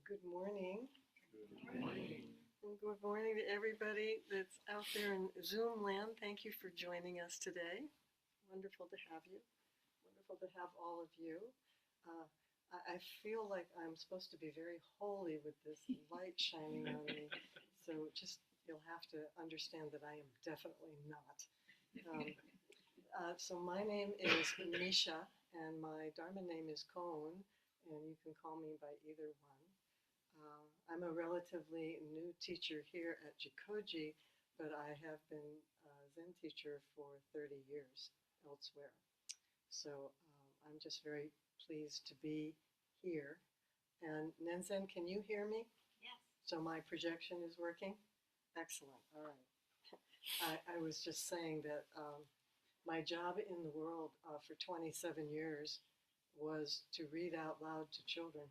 Good morning. Good morning. And good morning to everybody that's out there in Zoom land. Thank you for joining us today. Wonderful to have you. Wonderful to have all of you. Uh, I feel like I'm supposed to be very holy with this light shining on me. So you'll have to understand that I am definitely not. So my name is Misha, and my Dharma name is Koun, and you can call me by either one. I'm a relatively new teacher here at Jikoji, but I have been a Zen teacher for 30 years elsewhere. So I'm just very pleased to be here. And Nenzhen, can you hear me? Yes. So my projection is working? Excellent. All right. I was just saying that my job in the world for 27 years was to read out loud to children.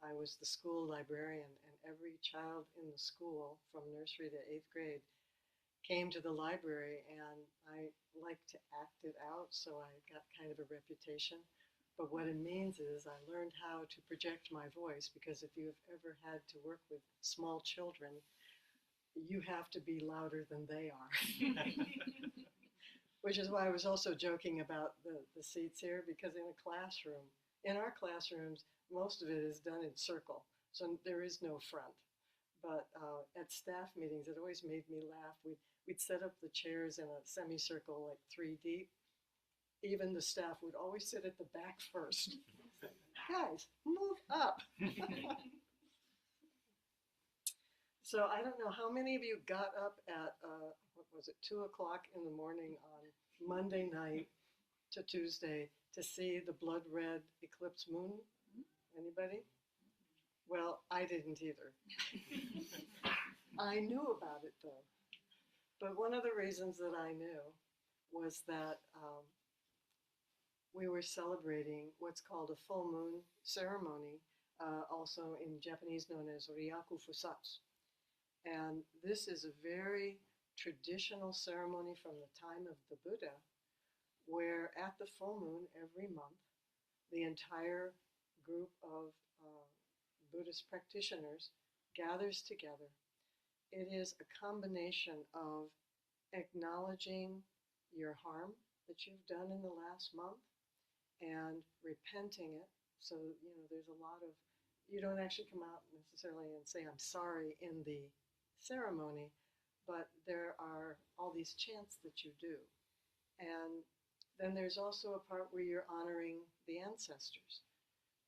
I was the school librarian, and every child in the school, from nursery to 8th grade, came to the library, and I liked to act it out, so I got kind of a reputation. But what it means is I learned how to project my voice, because if you've ever had to work with small children, you have to be louder than they are. Which is why I was also joking about the seats here, because in our classrooms, most of it is done in circle, so there is no front. But at staff meetings, it always made me laugh. We'd set up the chairs in a semicircle, like 3 deep. Even the staff would always sit at the back first. Guys, move up. So I don't know how many of you got up at, 2 o'clock in the morning on Monday night to Tuesday to see the blood red eclipse moon? Anybody? Well, I didn't either. I knew about it though. But one of the reasons that I knew was that we were celebrating what's called a full moon ceremony, also in Japanese known as Ryaku Fusatsu. And this is a very traditional ceremony from the time of the Buddha, where at the full moon every month, the entire group of Buddhist practitioners gathers together. It is a combination of acknowledging your harm that you've done in the last month and repenting it. So, there's a lot of, you don't actually come out necessarily and say, I'm sorry in the ceremony, but there are all these chants that you do. And then there's also a part where you're honoring the ancestors,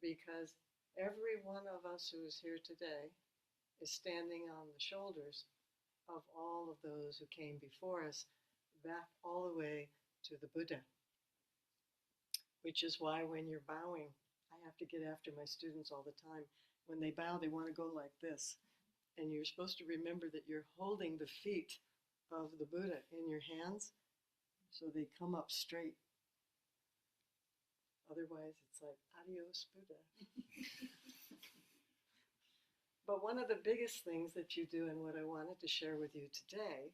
because every one of us who is here today is standing on the shoulders of all of those who came before us, back all the way to the Buddha. Which is why when you're bowing, I have to get after my students all the time. When they bow, they want to go like this. And you're supposed to remember that you're holding the feet of the Buddha in your hands so they come up straight. Otherwise, it's like, adios, Buddha. But one of the biggest things that you do, and what I wanted to share with you today,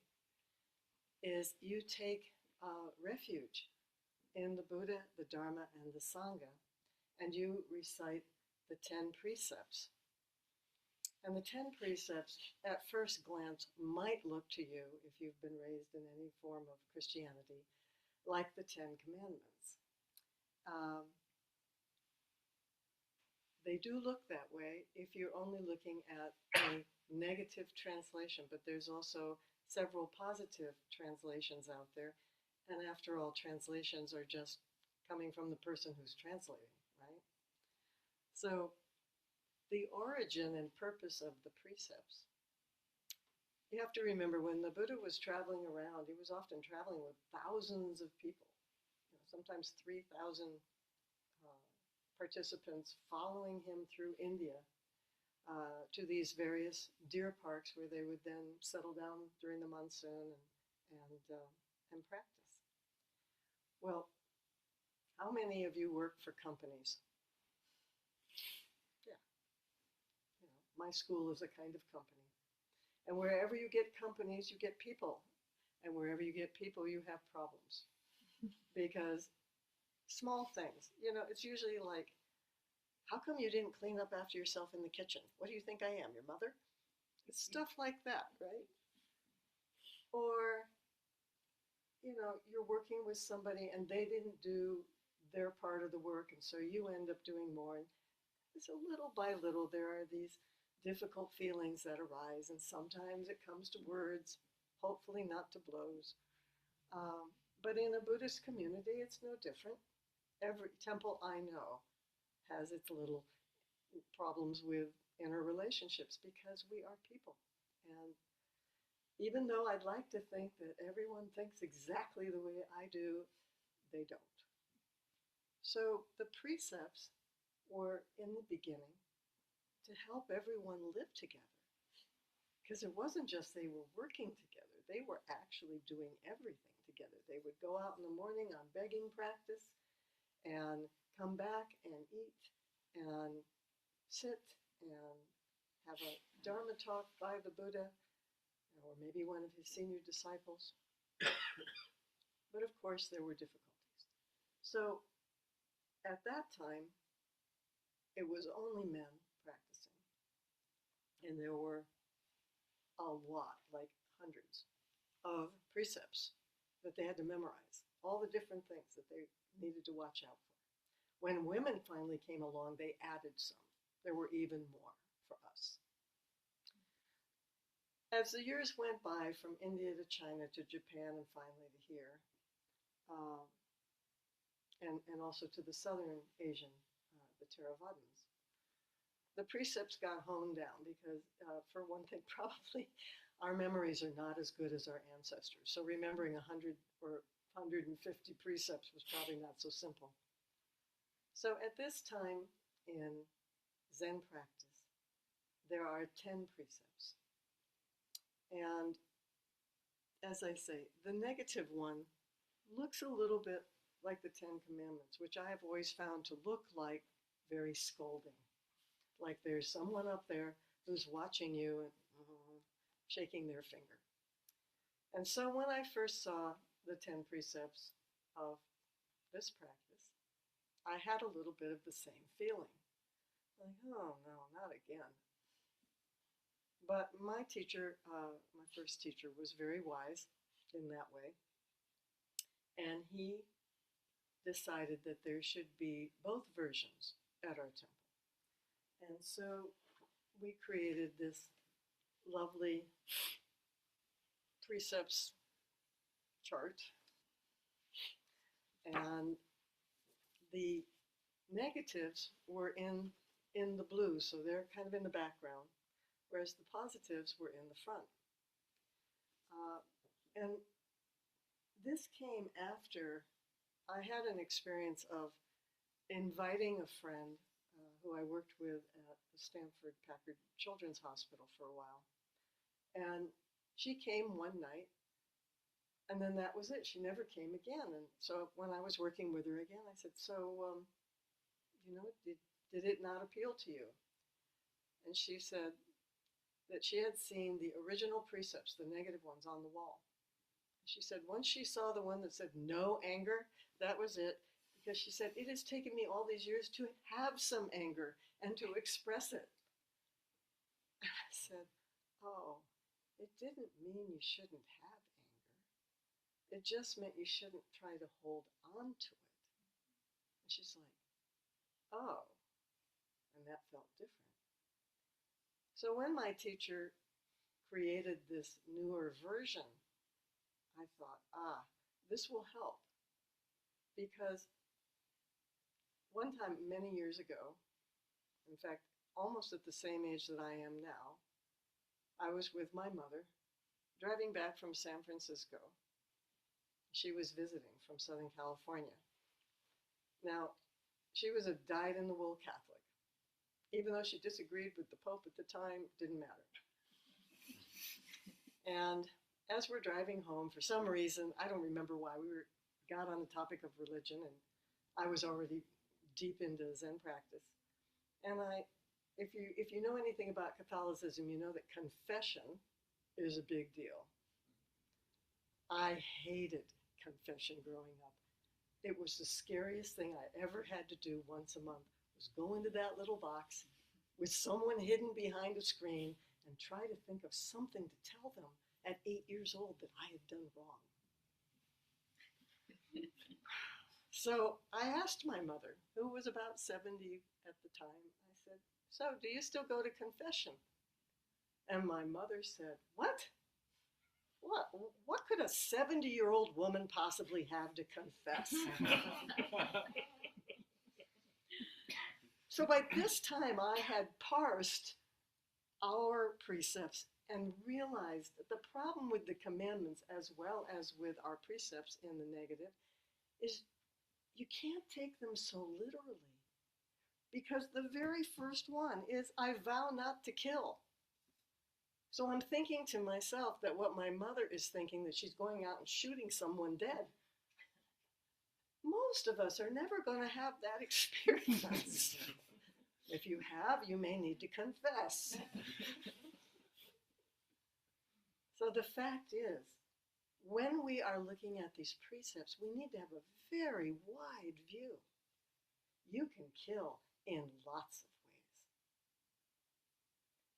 is you take refuge in the Buddha, the Dharma, and the Sangha, and you recite the 10 precepts. And the 10 precepts, at first glance, might look to you, if you've been raised in any form of Christianity, like the 10 Commandments. They do look that way if you're only looking at a negative translation, but there's also several positive translations out there. And after all, translations are just coming from the person who's translating, right? So the origin and purpose of the precepts. You have to remember, when the Buddha was traveling around, he was often traveling with thousands of people, sometimes 3,000 participants following him through India to these various deer parks where they would then settle down during the monsoon and practice. Well, how many of you work for companies? Yeah. My school is a kind of company. And wherever you get companies, you get people. And wherever you get people, you have problems. Because small things, it's usually like How come you didn't clean up after yourself in the kitchen? What do you think I am, your mother? It's stuff like that, right? Or, you're working with somebody and they didn't do their part of the work, and so you end up doing more. And so little by little, there are these difficult feelings that arise, and sometimes it comes to words, hopefully not to blows. But in a Buddhist community, it's no different. Every temple I know has its little problems with inner relationships because we are people. And even though I'd like to think that everyone thinks exactly the way I do, they don't. So the precepts were in the beginning to help everyone live together. Because it wasn't just they were working together, they were actually doing everything together. They would go out in the morning on begging practice and come back and eat and sit and have a Dharma talk by the Buddha or maybe one of his senior disciples. But of course, there were difficulties. So at that time, it was only men practicing. And there were a lot, like hundreds, of precepts that they had to memorize, all the different things that they needed to watch out for. When women finally came along, they added some. There were even more for us. As the years went by from India to China to Japan and finally to here, and also to the southern Asian, the Theravadins, the precepts got honed down because, for one thing, probably our memories are not as good as our ancestors. So remembering 100 or 150 precepts was probably not so simple. So at this time in Zen practice, there are 10 precepts. And as I say, the negative one looks a little bit like the 10 Commandments, which I have always found to look like very scolding. Like there's someone up there who's watching you and shaking their finger. And so when I first saw the 10 precepts of this practice, I had a little bit of the same feeling. Like, oh no, not again. But my teacher, my first teacher, was very wise in that way. And he decided that there should be both versions at our temple. And so we created this lovely precepts chart. And the negatives were in the blue, so they're kind of in the background, whereas the positives were in the front. And this came after I had an experience of inviting a friend who I worked with at the Stanford Packard Children's Hospital for a while. And she came one night, and then that was it. She never came again. And so when I was working with her again, I said, so, did it not appeal to you? And she said that she had seen the original precepts, the negative ones, on the wall. She said once she saw the one that said no anger, that was it. Because she said, it has taken me all these years to have some anger and to express it. And I said, oh, it didn't mean you shouldn't have anger. It just meant you shouldn't try to hold on to it. And she's like, oh, and that felt different. So when my teacher created this newer version, I thought, this will help. Because one time, many years ago, in fact, almost at the same age that I am now, I was with my mother driving back from San Francisco. She was visiting from Southern California. Now, she was a dyed-in-the-wool Catholic. Even though she disagreed with the Pope at the time, didn't matter. And as we're driving home, for some reason, I don't remember why, got on the topic of religion, and I was already deep into Zen practice. And if you know anything about Catholicism, you know that confession is a big deal. I hated confession growing up. It was the scariest thing I ever had to do once a month, was go into that little box with someone hidden behind a screen and try to think of something to tell them at 8 years old that I had done wrong. So I asked my mother, who was about 70 at the time, I said, so do you still go to confession? And my mother said, what? What could a 70-year-old woman possibly have to confess? So by this time, I had parsed our precepts and realized that the problem with the commandments, as well as with our precepts in the negative, is you can't take them so literally. Because the very first one is, I vow not to kill. So I'm thinking to myself that what my mother is thinking, that she's going out and shooting someone dead. Most of us are never going to have that experience. If you have, you may need to confess. So the fact is, when we are looking at these precepts, we need to have a very wide view. You can kill in lots of ways.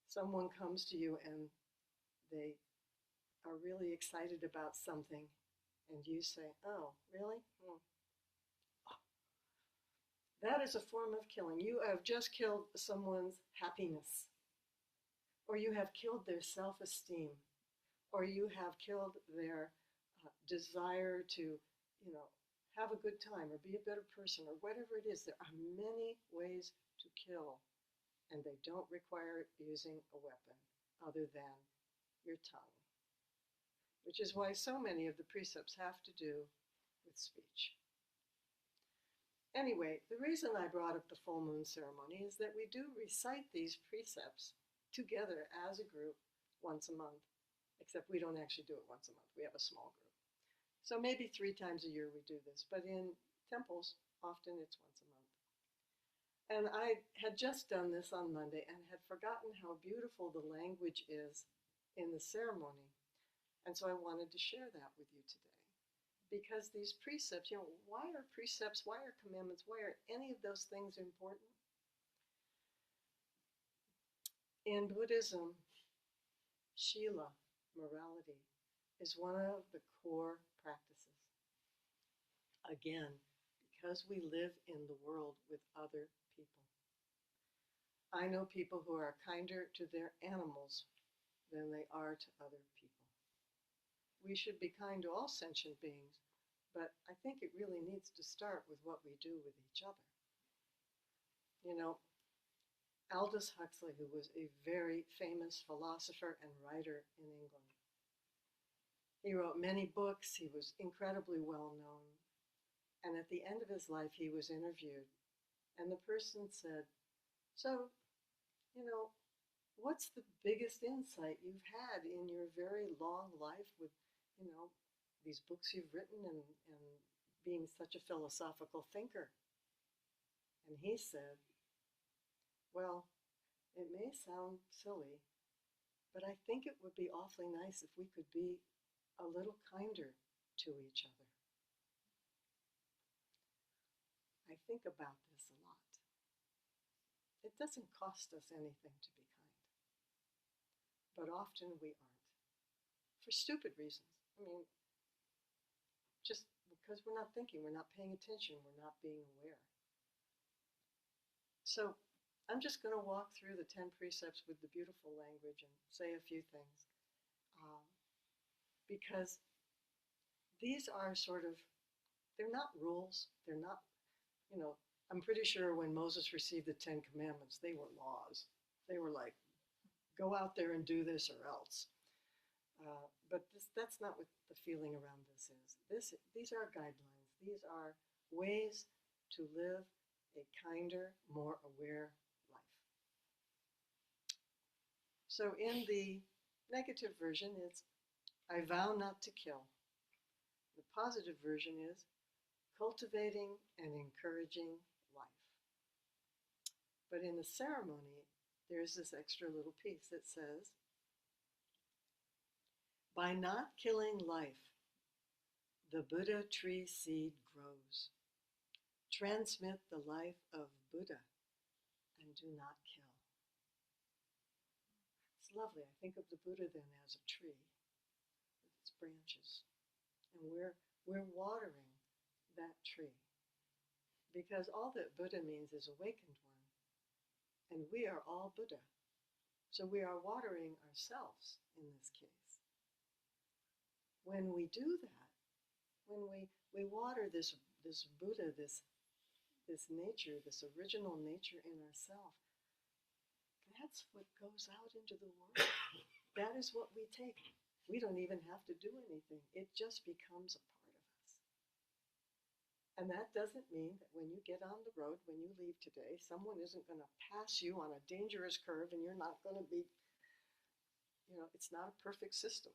Someone comes to you and they are really excited about something, and you say, oh, really? That is a form of killing. You have just killed someone's happiness, or you have killed their self-esteem, or you have killed their desire to, have a good time or be a better person or whatever it is. There are many ways to kill, and they don't require using a weapon other than your tongue, which is why so many of the precepts have to do with speech. Anyway, the reason I brought up the full moon ceremony is that we do recite these precepts together as a group once a month, except we don't actually do it once a month. We have a small group. So maybe 3 times a year we do this, but in temples, often it's once a month. And I had just done this on Monday and had forgotten how beautiful the language is in the ceremony. And so I wanted to share that with you today. Because these precepts, why are precepts, why are commandments, why are any of those things important? In Buddhism, Shila, morality, is one of the core practices. Again, because we live in the world with other people. I know people who are kinder to their animals than they are to other people. We should be kind to all sentient beings, but I think it really needs to start with what we do with each other. Aldous Huxley, who was a very famous philosopher and writer in England, he wrote many books, he was incredibly well known, and at the end of his life he was interviewed, and the person said, so, what's the biggest insight you've had in your very long life with, these books you've written and being such a philosophical thinker? And he said, well, it may sound silly, but I think it would be awfully nice if we could be a little kinder to each other. I think about this a lot. It doesn't cost us anything to be kind, but often we aren't, for stupid reasons. Just because we're not thinking, we're not paying attention, we're not being aware. So I'm just going to walk through the 10 precepts with the beautiful language and say a few things. Because these are they're not rules, they're not, I'm pretty sure when Moses received the 10 commandments, they were laws. They were like, go out there and do this or else. But that's not what the feeling around this is. These are guidelines. These are ways to live a kinder, more aware life. So in the negative version, it's, I vow not to kill. The positive version is cultivating and encouraging life. But in the ceremony, there's this extra little piece that says, by not killing life, the Buddha tree seed grows. Transmit the life of Buddha and do not kill. It's lovely. I think of the Buddha then as a tree with its branches. And we're watering that tree. Because all that Buddha means is awakened one. And we are all Buddha. So we are watering ourselves in this case. When we do that, when we water this Buddha, this nature, this original nature in ourselves, that's what goes out into the world. That is what we take. We don't even have to do anything. It just becomes a part of us. And that doesn't mean that when you get on the road, when you leave today, someone isn't going to pass you on a dangerous curve and you're not going to be, it's not a perfect system.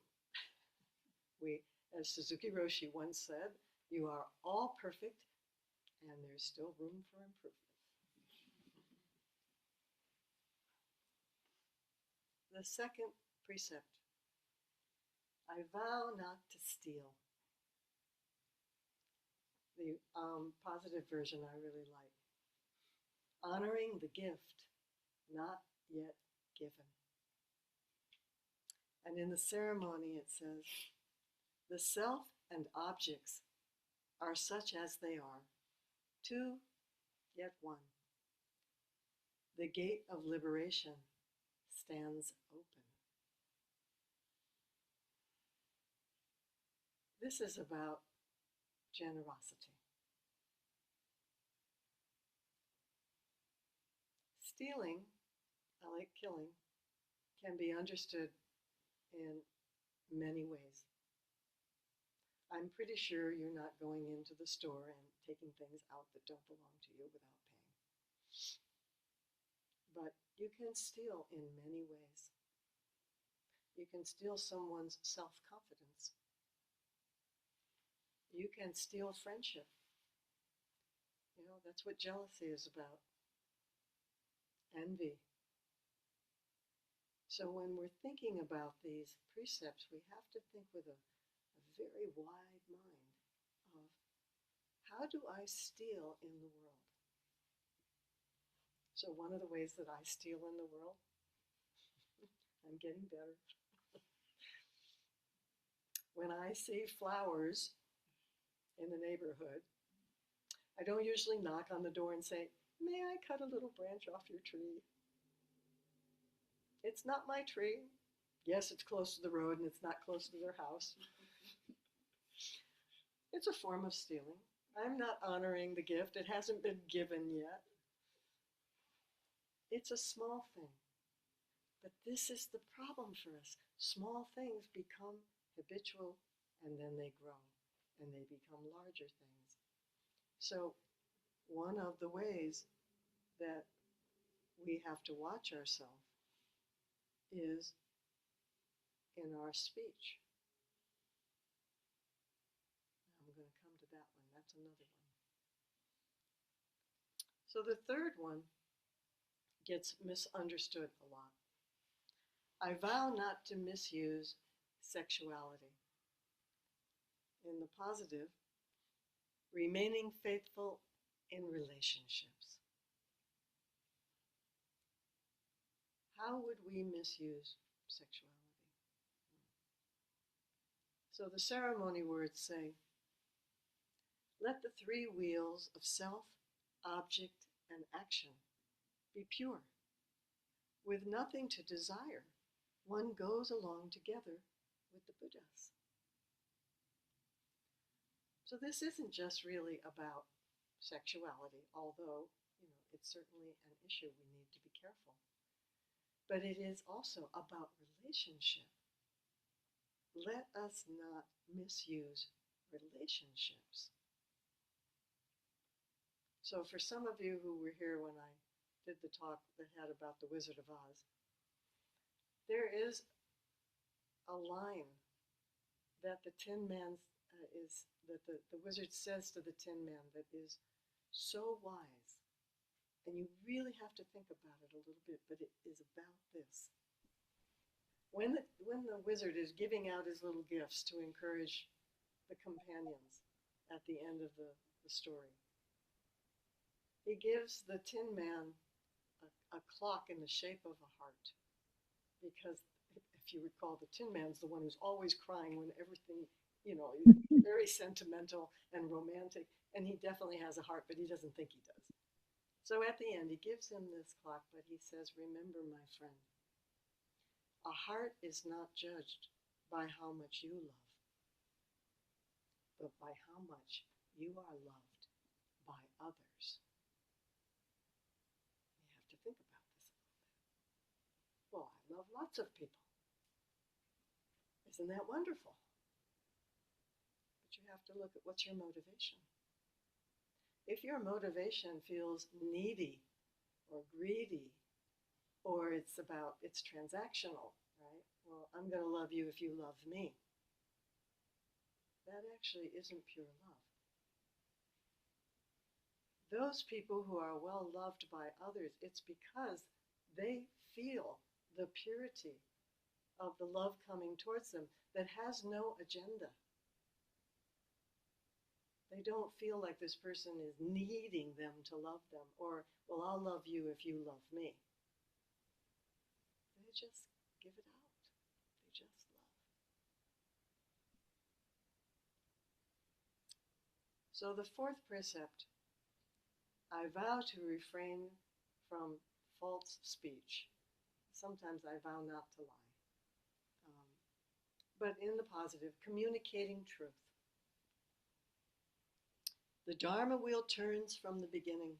As Suzuki Roshi once said, you are all perfect and there's still room for improvement. The second precept, I vow not to steal. The positive version I really like. Honoring the gift not yet given. And in the ceremony it says, the self and objects are such as they are, two yet one. The gate of liberation stands open. This is about generosity. Stealing, like killing, can be understood in many ways. I'm pretty sure you're not going into the store and taking things out that don't belong to you without paying. But you can steal in many ways. You can steal someone's self-confidence. You can steal friendship. That's what jealousy is about. Envy. So when we're thinking about these precepts, we have to think with a very wide mind of how do I steal in the world? So one of the ways that I steal in the world, I'm getting better. When I see flowers in the neighborhood, I don't usually knock on the door and say, may I cut a little branch off your tree? It's not my tree. Yes, it's close to the road and it's not close to their house. It's a form of stealing. I'm not honoring the gift. It hasn't been given yet. It's a small thing. But this is the problem for us. Small things become habitual and then they grow and they become larger things. So one of the ways that we have to watch ourselves is in our speech. I'm going to come to that one. That's another one. So the third one gets misunderstood a lot. I vow not to misuse sexuality. In the positive, remaining faithful in relationships. How would we misuse sexuality? So the ceremony words say, let the three wheels of self, object, and action be pure. With nothing to desire, one goes along together with the Buddhas. So this isn't just really about sexuality, although, it's certainly an issue we need to be careful. But it is also about relationship. Let us not misuse relationships. So for some of you who were here when I did the talk that had about the Wizard of Oz, there is a line that the Tin Man that the wizard says to the Tin Man that is so wise. And you really have to think about it a little bit, but it is about this. When the wizard is giving out his little gifts to encourage the companions at the end of the story, he gives the Tin Man a clock in the shape of a heart. Because if you recall, the Tin Man's the one who's always crying when everything, is very sentimental and romantic. And he definitely has a heart, but he doesn't think he does. So at the end, he gives him this clock, but he says, remember, my friend, a heart is not judged by how much you love, but by how much you are loved by others. You have to think about this a little bit. Well, I love lots of people. Isn't that wonderful? But you have to look at what's your motivation. If your motivation feels needy or greedy, or it's transactional, right? Well, I'm going to love you if you love me. That actually isn't pure love. Those people who are well loved by others, it's because they feel the purity of the love coming towards them that has no agenda. They don't feel like this person is needing them to love them, or, well, I'll love you if you love me. They just give it out. They just love. So the fourth precept, I vow to refrain from false speech. Sometimes I vow not to lie. But in the positive, communicating truth. The Dharma wheel turns from the beginning.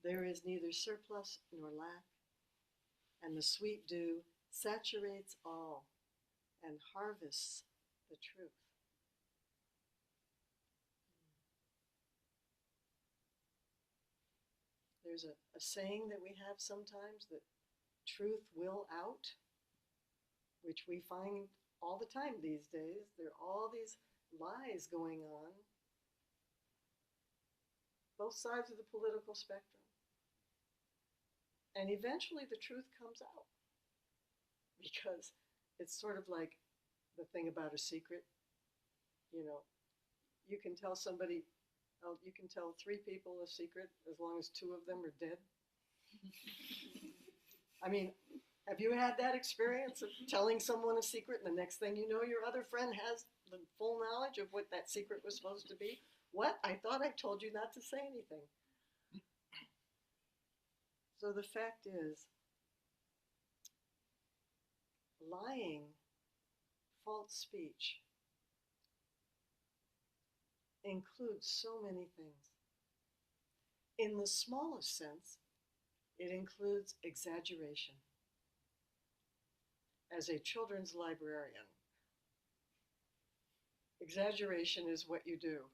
There is neither surplus nor lack, and the sweet dew saturates all and harvests the truth. There's a saying that we have sometimes that truth will out, which we find all the time these days. There are all these lies going on, both sides of the political spectrum. And eventually the truth comes out, because it's sort of like the thing about a secret. You can tell somebody, you can tell 3 people a secret as long as 2 of them are dead. I mean, have you had that experience of telling someone a secret and the next thing you know, your other friend has the full knowledge of what that secret was supposed to be? What? I thought I told you not to say anything. So the fact is, lying, false speech, includes so many things. In the smallest sense, it includes exaggeration. As a children's librarian, exaggeration is what you do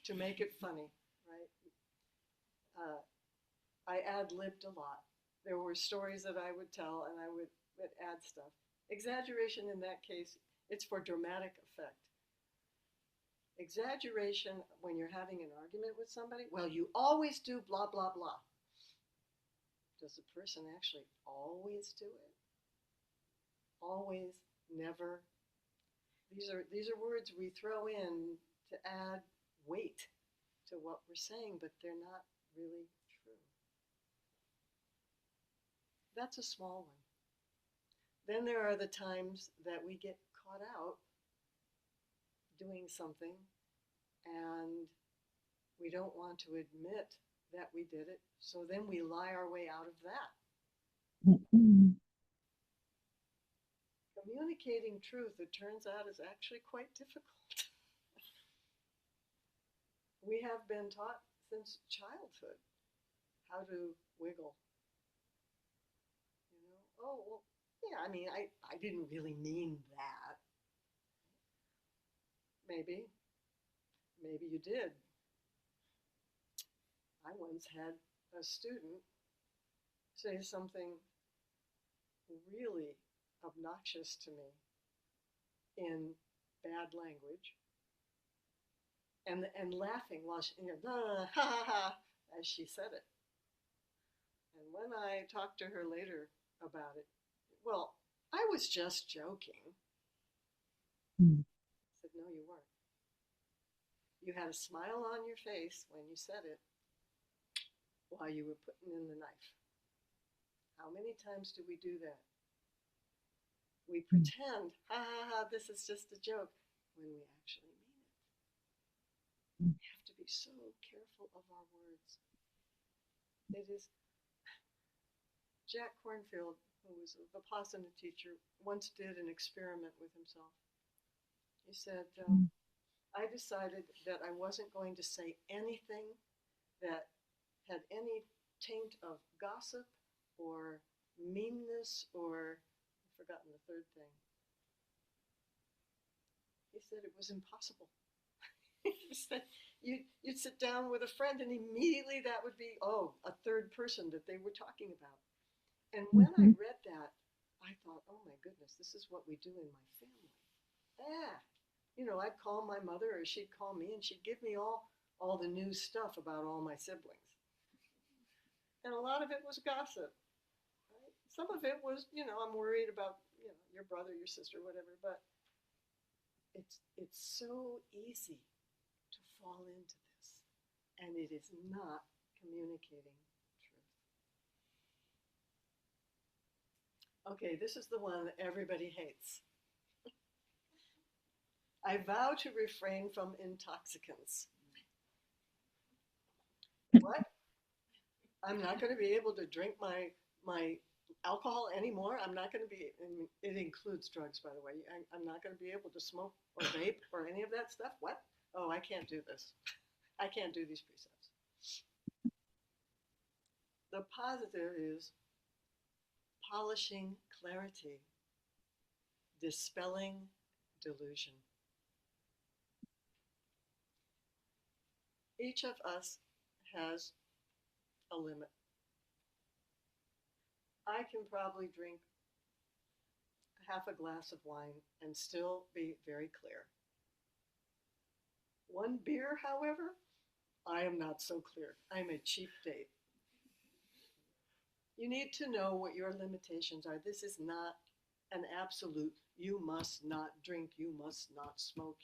to make it funny, right? I ad-libbed a lot. There were stories that I would tell and I would add stuff. Exaggeration in that case, it's for dramatic effect. Exaggeration when you're having an argument with somebody, well, you always do blah, blah, blah. Does the person actually always do it? Always, never. These are words we throw in to add weight to what we're saying, but they're not really true. That's a small one. Then there are the times that we get caught out doing something and we don't want to admit that we did it, so then we lie our way out of that. Communicating truth, it turns out, is actually quite difficult. We have been taught since childhood how to wiggle. Oh, well, yeah, I mean, I didn't really mean that. Maybe you did. I once had a student say something really obnoxious to me in bad language, and laughing while she, ha ha ha, as she said it. And when I talked to her later about it, well, I was just joking. I said, no, you weren't. You had a smile on your face when you said it while you were putting in the knife. How many times do we do that? We pretend, ha ha ha, this is just a joke, when we actually mean it. We have to be so careful of our words. It is Jack Kornfield, who was a Vipassana teacher, once did an experiment with himself. He said, I decided that I wasn't going to say anything that had any taint of gossip or meanness or, I've forgotten the third thing. He said it was impossible. He said you'd sit down with a friend and immediately that would be, a third person that they were talking about. And when I read that, I thought, oh my goodness, this is what we do in my family. I'd call my mother or she'd call me and she'd give me all the new stuff about all my siblings. And a lot of it was gossip. Right? Some of it was, I'm worried about, your brother, your sister, whatever, but it's so easy to fall into this, and it is not communicating truth. Okay, this is the one that everybody hates. I vow to refrain from intoxicants. What? I'm not going to be able to drink my alcohol anymore. I'm not going to be, it includes drugs, by the way. I'm not going to be able to smoke or vape or any of that stuff. What? Oh, I can't do this. I can't do these precepts. The positive is polishing clarity, dispelling delusion. Each of us has a limit. I can probably drink half a glass of wine and still be very clear. One beer, however, I am not so clear. I'm a cheap date. You need to know what your limitations are. This is not an absolute, you must not drink, you must not smoke,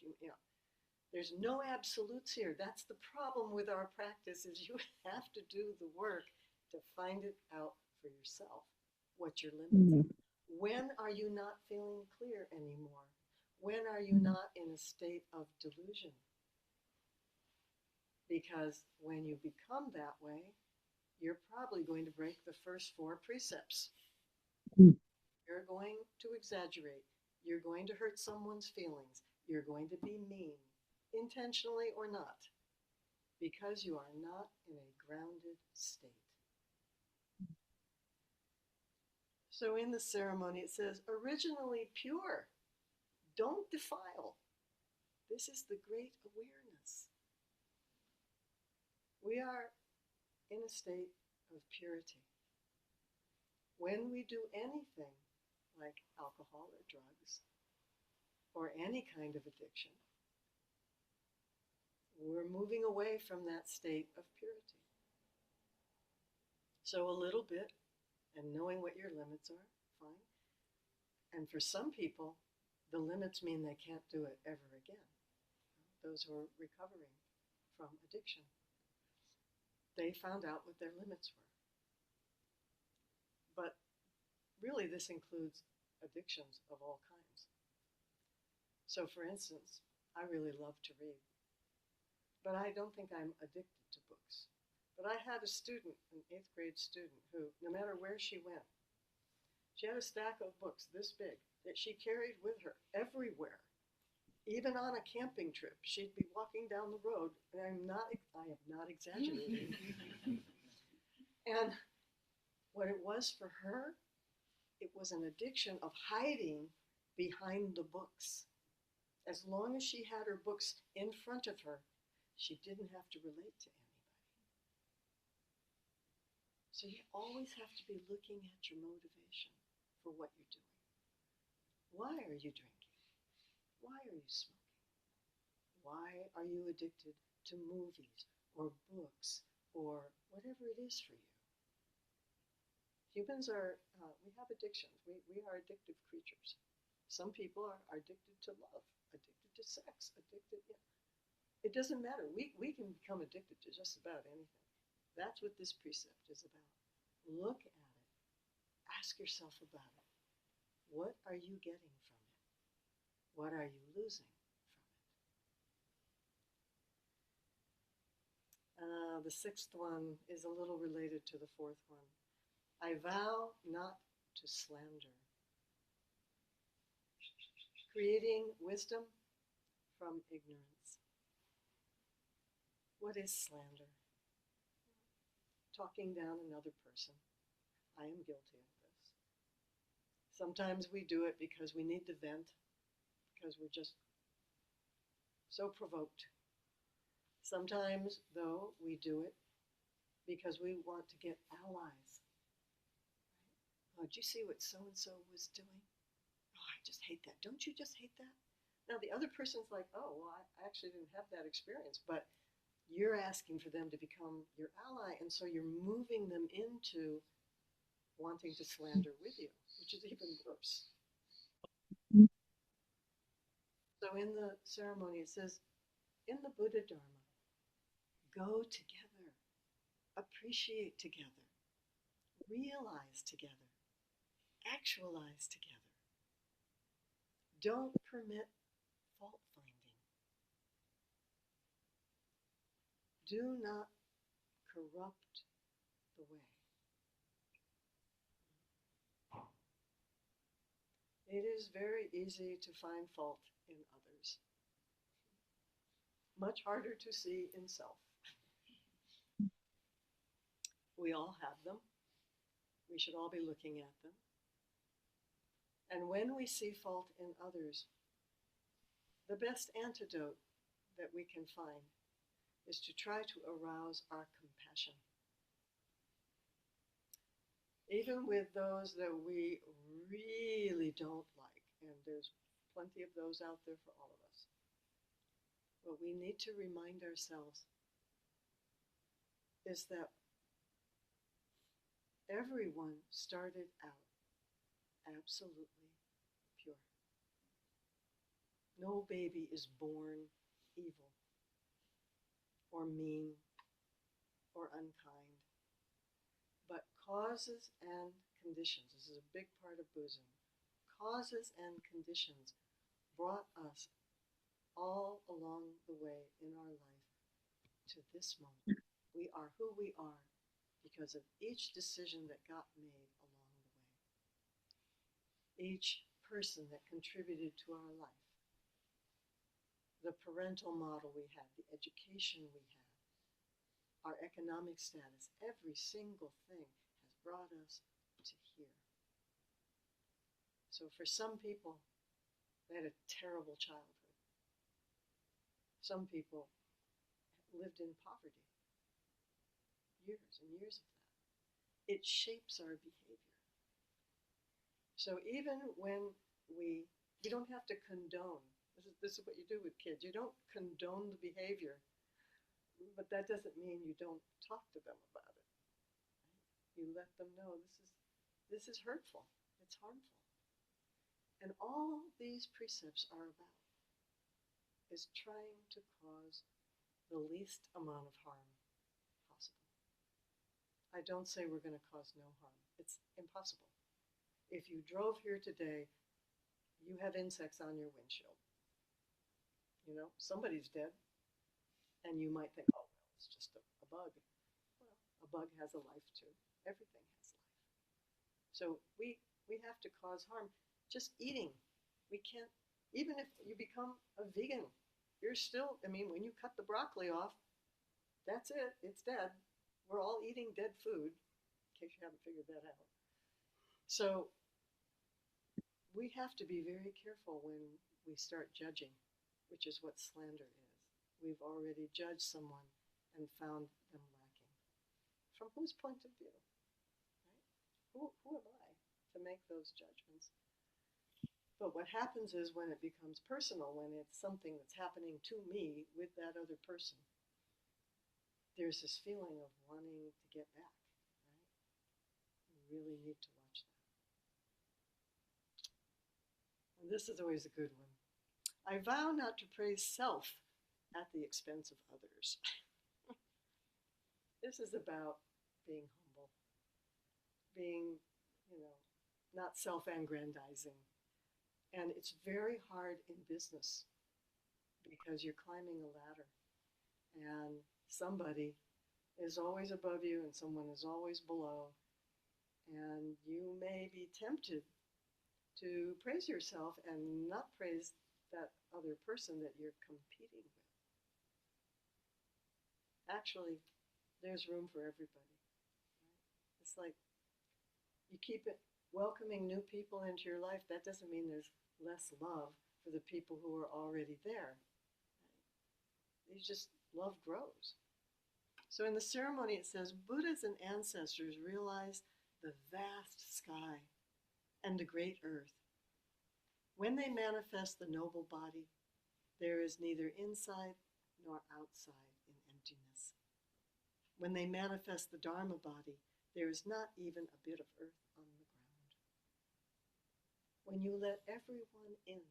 There's no absolutes here. That's the problem with our practice is you have to do the work to find it out for yourself, what your limits are. When are you not feeling clear anymore? When are you not in a state of delusion? Because when you become that way, you're probably going to break the first 4 precepts. You're going to exaggerate. You're going to hurt someone's feelings. You're going to be mean, intentionally or not, because you are not in a grounded state. So in the ceremony it says, originally pure, don't defile. This is the great awareness. We are in a state of purity. When we do anything like alcohol or drugs or any kind of addiction, we're moving away from that state of purity. So a little bit, and knowing what your limits are, fine. And for some people, the limits mean they can't do it ever again. Those who are recovering from addiction. They found out what their limits were. But really this includes addictions of all kinds. So for instance, I really love to read. But I don't think I'm addicted to books. But I had a student, an 8th grade student, who, no matter where she went, she had a stack of books this big that she carried with her everywhere. Even on a camping trip, she'd be walking down the road, and I am not exaggerating. And what it was for her, it was an addiction of hiding behind the books. As long as she had her books in front of her, she didn't have to relate to anybody. So you always have to be looking at your motivation for what you're doing. Why are you drinking? Why are you smoking? Why are you addicted to movies or books or whatever it is for you? Humans are, we have addictions. We are addictive creatures. Some people are addicted to love, addicted to sex, addicted, It doesn't matter. We can become addicted to just about anything. That's what this precept is about. Look at it ask yourself about it. What are you getting from it? What are you losing from it? The sixth one is a little related to the fourth one. I vow not to slander. Creating wisdom from ignorance. What is slander? Talking down another person. I am guilty of this. Sometimes we do it because we need to vent, because we're just so provoked. Sometimes, though, we do it because we want to get allies. Oh, did you see what so-and-so was doing? Oh, I just hate that. Don't you just hate that? Now, the other person's like, oh, well, I actually didn't have that experience, but you're asking for them to become your ally, and so you're moving them into wanting to slander with you, which is even worse. So in the ceremony, it says, in the Buddha Dharma, go together, appreciate together, realize together, actualize together. Don't permit fault finding. Do not corrupt the way. It is very easy to find fault in others. Much harder to see in self. We all have them. We should all be looking at them. And when we see fault in others, the best antidote that we can find is to try to arouse our compassion. Even with those that we really don't like, and there's plenty of those out there for all of us, what we need to remind ourselves is that everyone started out absolutely pure. No baby is born evil or mean or unkind, but causes and conditions, this is a big part of Buddhism, causes and conditions brought us all along the way in our life to this moment. We are who we are because of each decision that got made along the way. Each person that contributed to our life. The parental model we had, the education we had, our economic status, every single thing has brought us to here. So for some people, they had a terrible childhood. Some people lived in poverty. Years and years of that. It shapes our behavior. So even when we don't have to condone, this is what you do with kids. You don't condone the behavior, but that doesn't mean you don't talk to them about it. You let them know this is hurtful, it's harmful. And all these precepts are about is trying to cause the least amount of harm possible. I don't say we're going to cause no harm. It's impossible. If you drove here today, you have insects on your windshield. You know, somebody's dead, and you might think, oh, well, it's just a bug. Well, a bug has a life too. Everything has life. So we have to cause harm just eating. We can't, even if you become a vegan, you're still, I mean, when you cut the broccoli off, that's it, it's dead. We're all eating dead food, in case you haven't figured that out. So we have to be very careful when we start judging, which is what slander is. We've already judged someone and found them lacking. From whose point of view? Right? Who am I to make those judgments? But what happens is when it becomes personal, when it's something that's happening to me with that other person, there's this feeling of wanting to get back, right? You really need to watch that. And this is always a good one. I vow not to praise self at the expense of others. This is about being humble, being, not self-aggrandizing. And it's very hard in business because you're climbing a ladder and somebody is always above you and someone is always below. And you may be tempted to praise yourself and not praise that other person that you're competing with. Actually, there's room for everybody. Right? It's like you keep it welcoming new people into your life. That doesn't mean there's less love for the people who are already there. It's just love grows. So in the ceremony it says, Buddhas and ancestors realized the vast sky and the great earth. When they manifest the noble body, there is neither inside nor outside in emptiness. When they manifest the Dharma body, there is not even a bit of earth on the ground. When you let everyone in,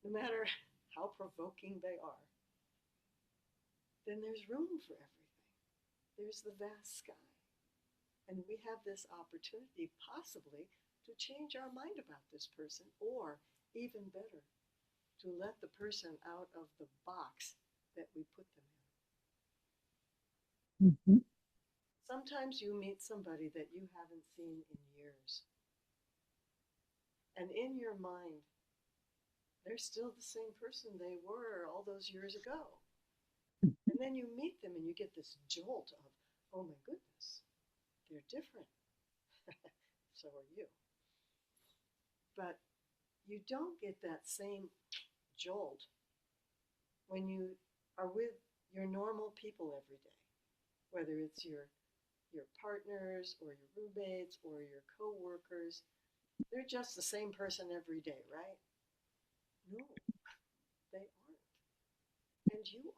no matter how provoking they are, then there's room for everything. There's the vast sky. And we have this opportunity, possibly, to change our mind about this person, or even better, to let the person out of the box that we put them in. Mm-hmm. Sometimes you meet somebody that you haven't seen in years. And in your mind, they're still the same person they were all those years ago. And then you meet them and you get this jolt of, oh my goodness, they're different. So are you. But you don't get that same jolt when you are with your normal people every day, whether it's your partners or your roommates or your coworkers. They're just the same person every day, right? No, they aren't. And you aren't.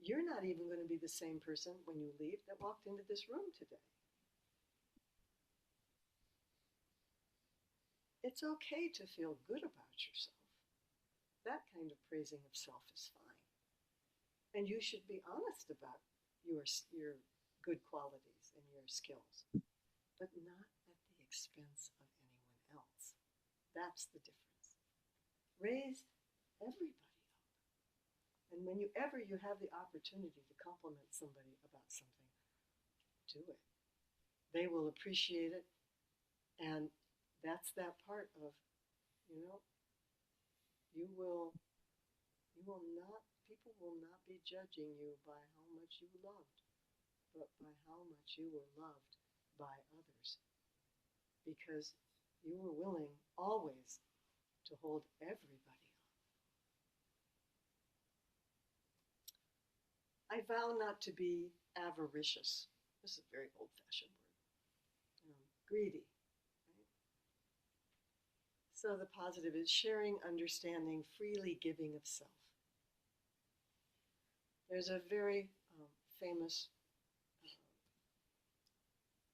You're not even going to be the same person when you leave that walked into this room today. It's okay to feel good about yourself. That kind of praising of self is fine. And you should be honest about your good qualities and your skills, but not at the expense of anyone else. That's the difference. Raise everybody up. And whenever you have the opportunity to compliment somebody about something, do it. They will appreciate it. And that's that part of, you know, you will not, people will not be judging you by how much you loved, but by how much you were loved by others. Because you were willing always to hold everybody up. I vow not to be avaricious. This is a very old-fashioned word. Greedy. Right? So the positive is sharing, understanding, freely giving of self. There's a very famous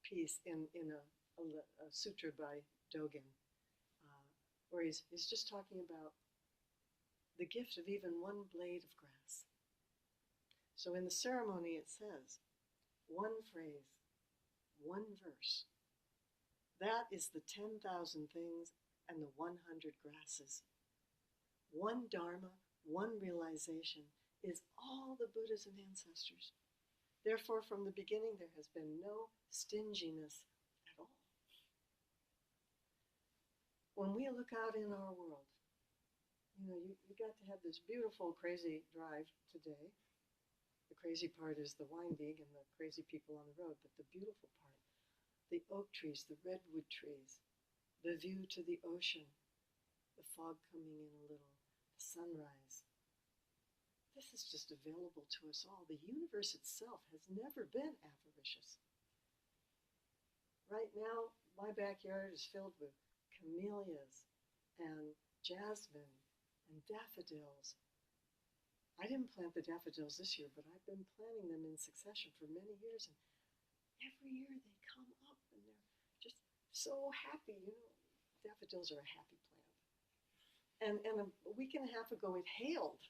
piece in a sutra by Dogen, where he's just talking about the gift of even one blade of grass. So in the ceremony it says, one phrase, one verse. That is the 10,000 things and the 100 grasses. One Dharma, one realization is all the Buddhas and ancestors. Therefore, from the beginning, there has been no stinginess at all. When we look out in our world, you got to have this beautiful, crazy drive today. The crazy part is the winding and the crazy people on the road, but the beautiful part, the oak trees, the redwood trees, the view to the ocean, the fog coming in a little, the sunrise. This is just available to us all. The universe itself has never been avaricious. Right now, my backyard is filled with camellias and jasmine and daffodils. I didn't plant the daffodils this year, but I've been planting them in succession for many years. And every year they come up and they're just so happy. Daffodils are a happy plant. And a week and a half ago it hailed.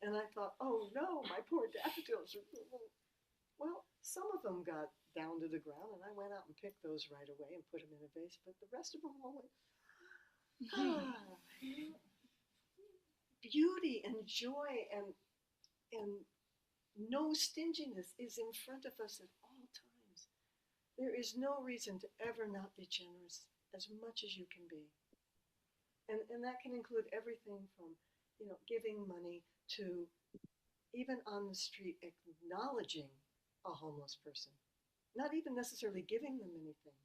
And I thought, oh no, my poor daffodils are... Well, some of them got down to the ground, and I went out and picked those right away and put them in a vase. But the rest of them all went, ah, beauty and joy and no stinginess is in front of us at all times. There is no reason to ever not be generous as much as you can be. And that can include everything from, giving money to even on the street acknowledging a homeless person, not even necessarily giving them anything.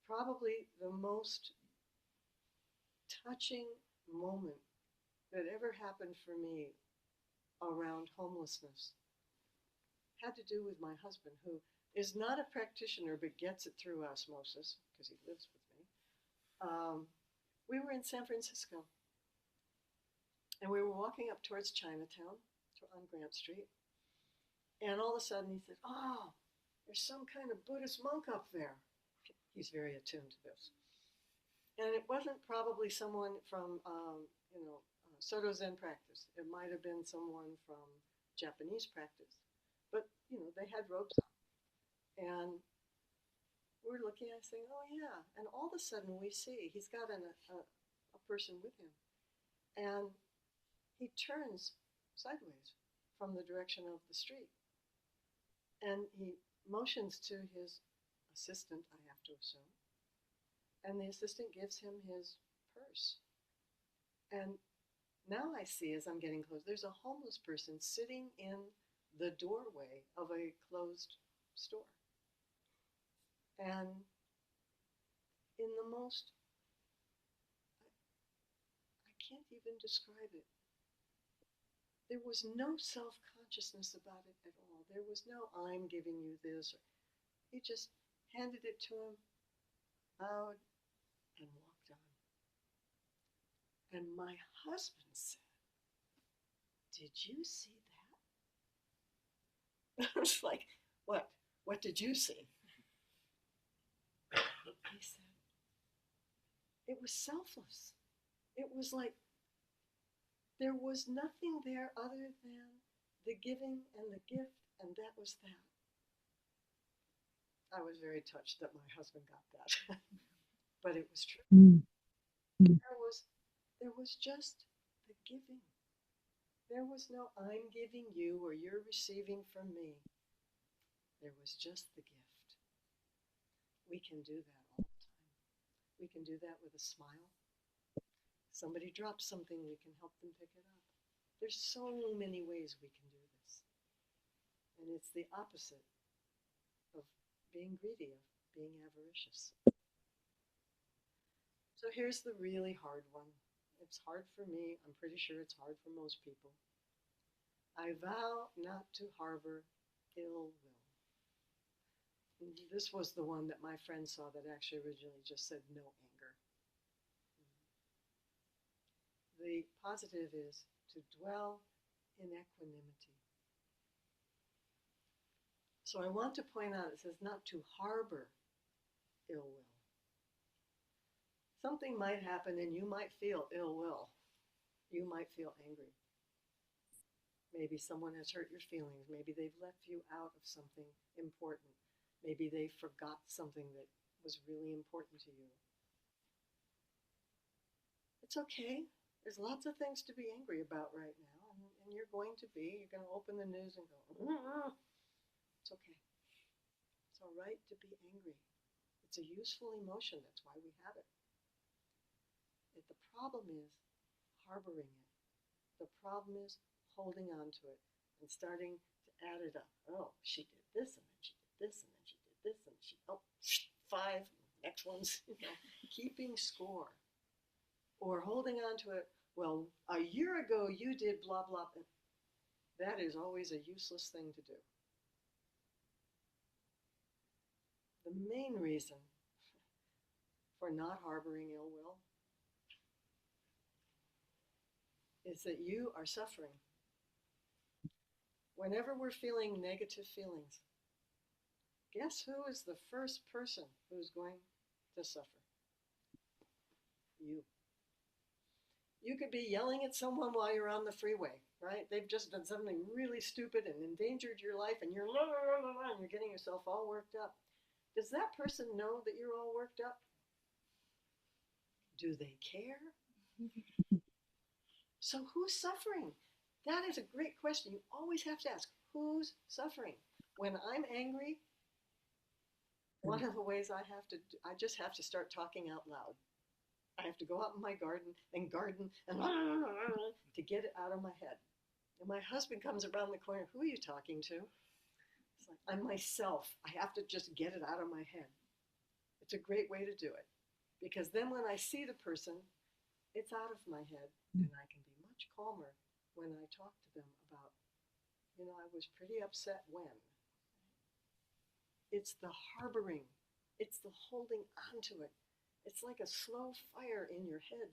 Probably the most touching moment that ever happened for me around homelessness had to do with my husband, who is not a practitioner but gets it through osmosis because he lives with me. We were in San Francisco, and we were walking up towards Chinatown on Grant Street, and all of a sudden he said, "Oh, there's some kind of Buddhist monk up there." He's very attuned to this. And it wasn't probably someone from, Soto Zen practice. It might have been someone from Japanese practice. But, they had robes on. And we're looking at it saying, oh, yeah. And all of a sudden we see he's got a person with him. And he turns sideways from the direction of the street. And he motions to his assistant, I have to assume. And the assistant gives him his purse. And now I see, as I'm getting close, there's a homeless person sitting in the doorway of a closed store. And in the most, I can't even describe it. There was no self-consciousness about it at all. There was no, I'm giving you this. He just handed it to him, bowed, and walked on. And my husband said, "Did you see that?" I was like, "What? What did you see?" He said, "It was selfless. It was like there was nothing there other than the giving and the gift, and that was that." I was very touched that my husband got that. But it was true. Mm-hmm. There was just the giving. There was no I'm giving you or you're receiving from me. There was just the gift. We can do that all the time. We can do that with a smile. Somebody drops something, we can help them pick it up. There's so many ways we can do this. And it's the opposite of being greedy, of being avaricious. So here's the really hard one. It's hard for me. I'm pretty sure it's hard for most people. I vow not to harbor ill will. And this was the one that my friend saw that actually originally just said no anger. The positive is to dwell in equanimity. So I want to point out, it says not to harbor ill will. Something might happen and you might feel ill will. You might feel angry. Maybe someone has hurt your feelings. Maybe they've left you out of something important. Maybe they forgot something that was really important to you. It's okay. There's lots of things to be angry about right now. And you're going to open the news and go, it's okay. It's all right to be angry. It's a useful emotion. That's why we have it. The problem is harboring it. The problem is holding on to it and starting to add it up. Oh, she did this, and then she did this, and then she did this, and she, 5, next one's, keeping score. Or holding on to it, well, a year ago you did blah, blah. That is always a useless thing to do. The main reason for not harboring ill will is that you are suffering. Whenever we're feeling negative feelings, guess who is the first person who's going to suffer? You. You could be yelling at someone while you're on the freeway. right? They've just done something really stupid and endangered your life, and you're la, la, la, la, and you're getting yourself all worked up. Does that person know that you're all worked up? Do they care? So who's suffering? That is a great question. You always have to ask, who's suffering? When I'm angry, one of the ways I just have to start talking out loud. I have to go out in my garden and to get it out of my head. And my husband comes around the corner. Who are you talking to? It's like, I'm myself. I have to just get it out of my head. It's a great way to do it. Because then when I see the person, it's out of my head. And I can be much calmer when I talk to them about, I was pretty upset when. It's the harboring. It's the holding on to it. It's like a slow fire in your head,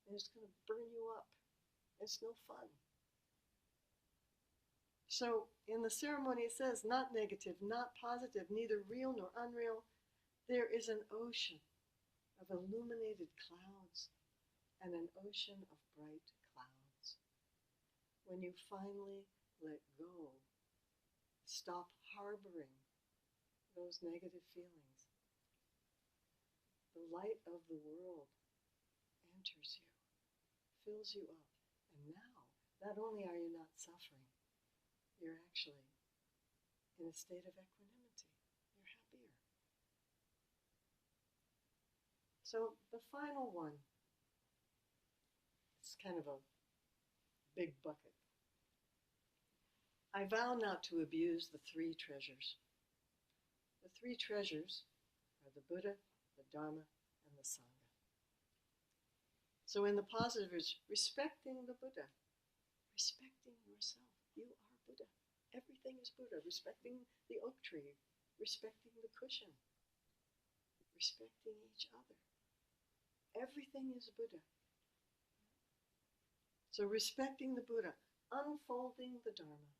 and it's going to burn you up. It's no fun. So in the ceremony it says, not negative, not positive, neither real nor unreal. There is an ocean of illuminated clouds and an ocean of bright clouds. When you finally let go, stop harboring those negative feelings, the light of the world enters you, fills you up. And now, not only are you not suffering, you're actually in a state of equanimity. You're happier. So the final one, it's kind of a big bucket. I vow not to abuse the three treasures. The three treasures are the Buddha, the Dharma, and the Sangha. So in the positive is respecting the Buddha, respecting yourself. You are Buddha. Everything is Buddha. Respecting the oak tree, respecting the cushion, respecting each other. Everything is Buddha. So respecting the Buddha, unfolding the Dharma,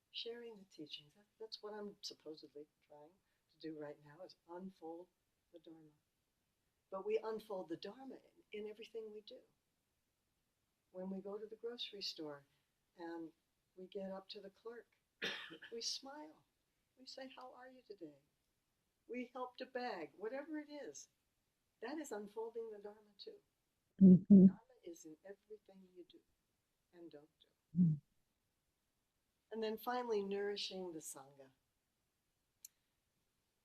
sharing the teachings. That's what I'm supposedly trying to do right now, is unfold the Dharma. But we unfold the Dharma in everything we do. When we go to the grocery store and we get up to the clerk, we smile. We say, how are you today? We help to bag, whatever it is. That is unfolding the Dharma too. Mm-hmm. Dharma is in everything you do and don't do. Mm-hmm. And then finally, nourishing the Sangha.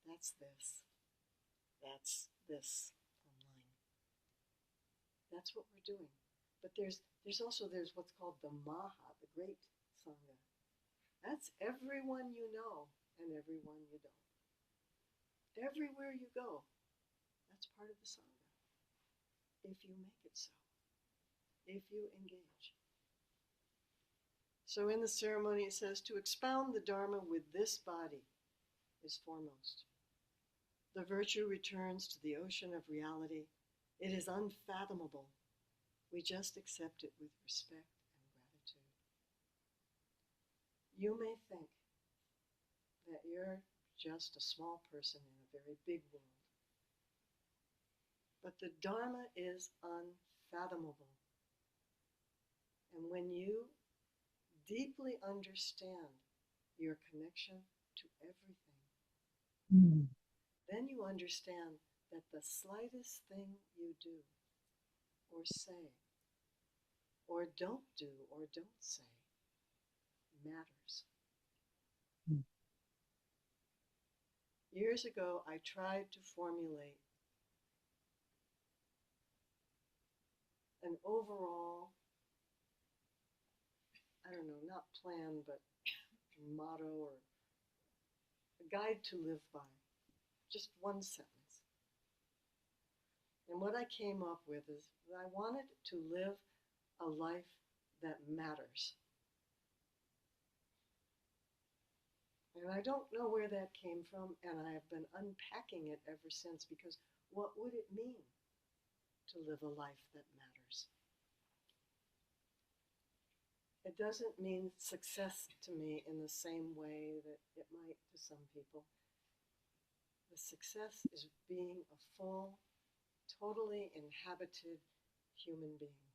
That's this. That's this online. That's what we're doing. But there's what's called the Maha, the great Sangha. That's everyone you know and everyone you don't. Everywhere you go, that's part of the Sangha. If you make it so. If you engage. So in the ceremony it says, to expound the Dharma with this body is foremost. The virtue returns to the ocean of reality. It is unfathomable. We just accept it with respect and gratitude. You may think that you're just a small person in a very big world. But the Dharma is unfathomable. And when you deeply understand your connection to everything, then you understand that the slightest thing you do or say or don't do or don't say matters. Years ago, I tried to formulate an overall, I don't know, not plan, but motto or a guide to live by. Just one sentence. And what I came up with is that I wanted to live a life that matters. And I don't know where that came from, and I have been unpacking it ever since, because what would it mean to live a life that matters? It doesn't mean success to me in the same way that it might to some people. The success is being a full, totally inhabited human being.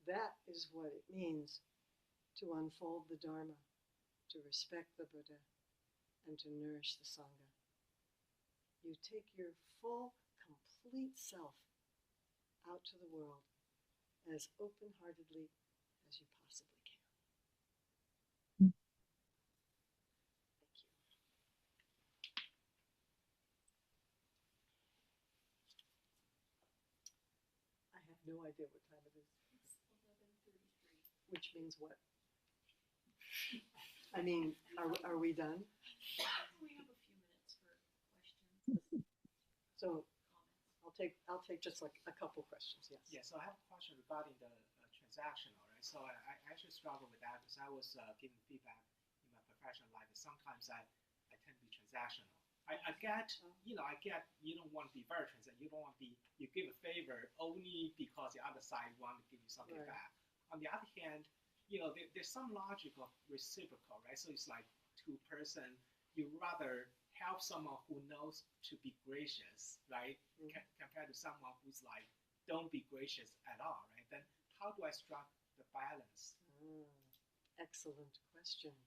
That is what it means to unfold the Dharma, to respect the Buddha, and to nourish the Sangha. You take your full, complete self out to the world as open-heartedly as you possibly can. Thank you. I have no idea what time it is. It's 11:33. Which means what? I mean, are we done? We have a few minutes for questions, So comments. I'll take just like a couple questions. Yes. Yeah, so I have a question regarding the transactional, right? So I actually struggle with that because I was giving feedback in my professional life. Sometimes I tend to be transactional. I get, I get you don't want to be very transactional. You don't want to be, you give a favor only because the other side want to give you something Right. back. On the other hand, there's some logic of reciprocal, right? So it's like two-person, you rather help someone who knows to be gracious, right? Compared to someone who's like, don't be gracious at all, right? Then how do I strike the balance? Excellent question.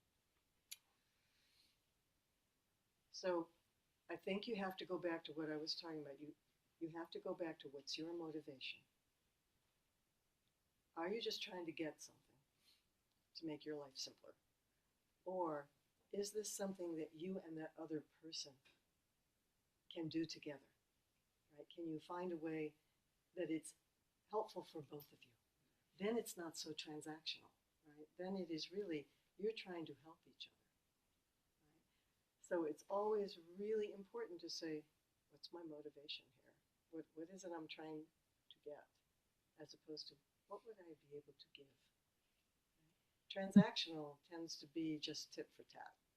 So I think you have to go back to what I was talking about. You have to go back to what's your motivation. Are you just trying to get something to make your life simpler? Or is this something that you and that other person can do together? Right? Can you find a way that it's helpful for both of you? Then it's not so transactional, right? Then it is really, you're trying to help each other. Right? So it's always really important to say, what's my motivation here? What is it I'm trying to get? As opposed to, what would I be able to give? Right? Transactional tends to be just tit for tat. Right?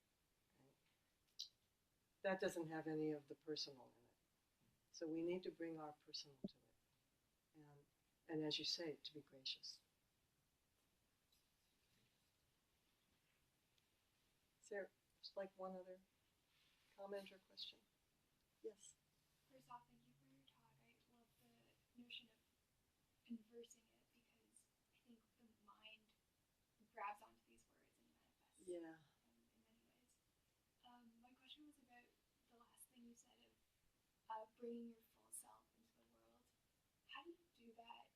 That doesn't have any of the personal in it. So we need to bring our personal to it. And as you say, to be gracious. Is there just like one other comment or question? Yes. First off, thank you for your talk. I love the notion of conversing it because I think the mind grabs onto these words and manifests Yeah. in many ways. My question was about the last thing you said of bringing your full self into the world. How do you do that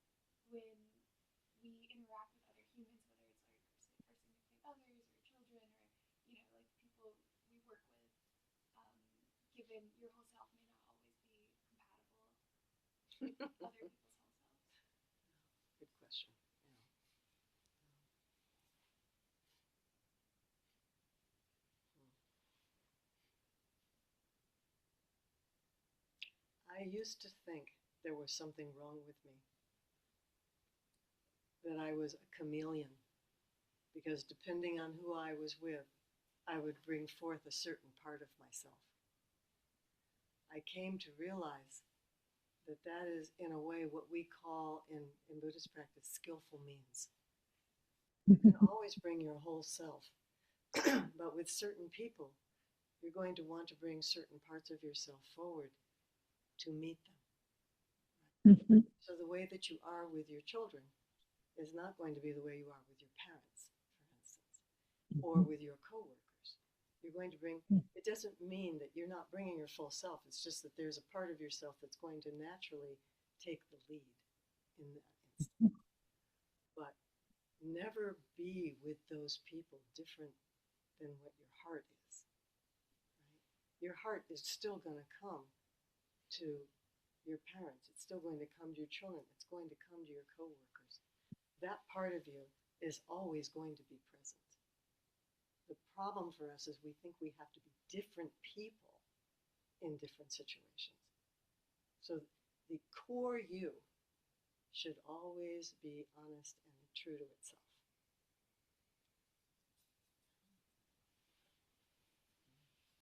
when we interact with other humans, whether it's like our significant others or children or like people we work with? Given your whole self may not always be compatible with other people's whole selves. Good question. Yeah. I used to think there was something wrong with me, that I was a chameleon, because depending on who I was with, I would bring forth a certain part of myself. I came to realize that that is, in a way, what we call in Buddhist practice skillful means. You can always bring your whole self, but with certain people, you're going to want to bring certain parts of yourself forward to meet them. Right? So the way that you are with your children is not going to be the way you are with your parents, for instance, or with your coworkers. You're going to bring, it doesn't mean that you're not bringing your full self. It's just that there's a part of yourself that's going to naturally take the lead in that instant. But never be with those people different than what your heart is. Right? Your heart is still going to come to your parents. It's still going to come to your children. It's going to come to your coworkers. That part of you is always going to be present. The problem for us is we think we have to be different people in different situations. So the core you should always be honest and true to itself.